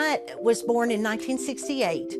I was born in 1968,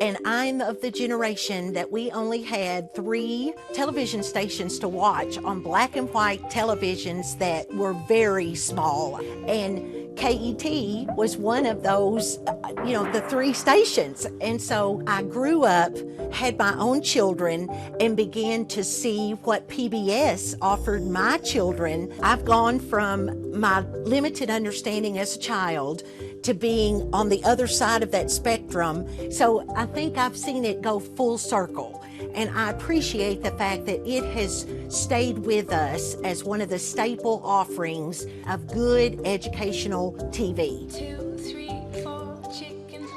and I'm of the generation that we only had 3 television stations to watch on black and white televisions that were very small. And KET was one of those, the 3 stations. And so I grew up, had my own children, and began to see what PBS offered my children. I've gone from my limited understanding as a child to being on the other side of that spectrum. So I think I've seen it go full circle. And I appreciate the fact that it has stayed with us as one of the staple offerings of good educational TV. 2, 3, 4, chicken.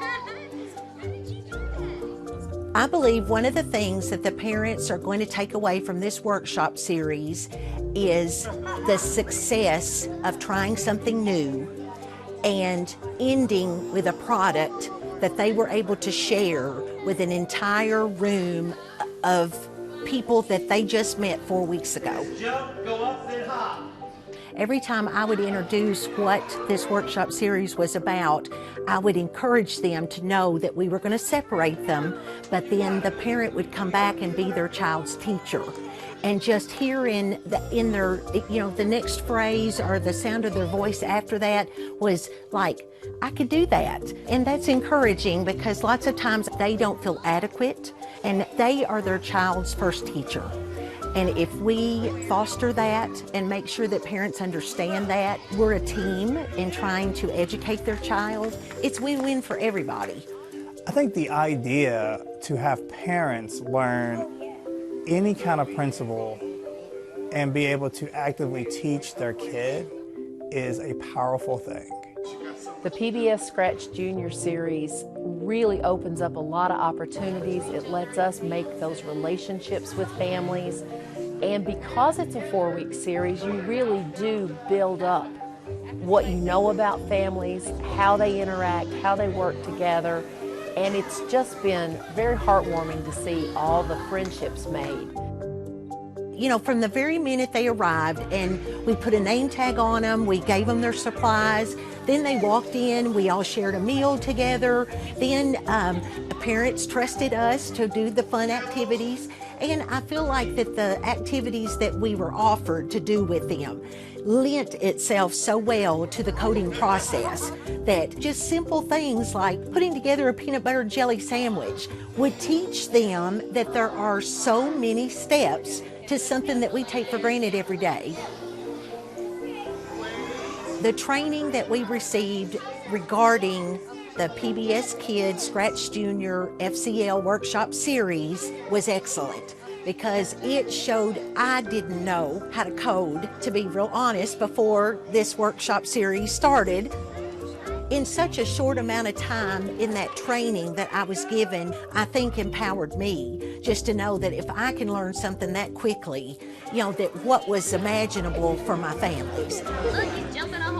I believe one of the things that the parents are going to take away from this workshop series is the success of trying something new and ending with a product that they were able to share with an entire room of people that they just met 4 weeks ago. Jump, go up, then hop. Every time I would introduce what this workshop series was about, I would encourage them to know that we were going to separate them, but then the parent would come back and be their child's teacher. And just hearing in their, the next phrase or the sound of their voice after that was like, I could do that. And that's encouraging because lots of times they don't feel adequate and they are their child's first teacher. And if we foster that and make sure that parents understand that we're a team in trying to educate their child, it's win-win for everybody. I think the idea to have parents learn any kind of principle and be able to actively teach their kid is a powerful thing. The PBS Scratch Junior series really opens up a lot of opportunities. It lets us make those relationships with families. And because it's a 4-week series, you really do build up what you know about families, how they interact, how they work together. And it's just been very heartwarming to see all the friendships made. From the very minute they arrived and we put a name tag on them, we gave them their supplies, then they walked in, we all shared a meal together, then the parents trusted us to do the fun activities, and I feel like that the activities that we were offered to do with them lent itself so well to the coding process that just simple things like putting together a peanut butter jelly sandwich would teach them that there are so many steps to something that we take for granted every day. The training that we received regarding the PBS Kids Scratch Junior FCL Workshop Series was excellent because it showed I didn't know how to code, to be real honest, before this workshop series started. In such a short amount of time in that training that I was given, I think empowered me just to know that if I can learn something that quickly, that what was imaginable for my families. Look, he's jumping on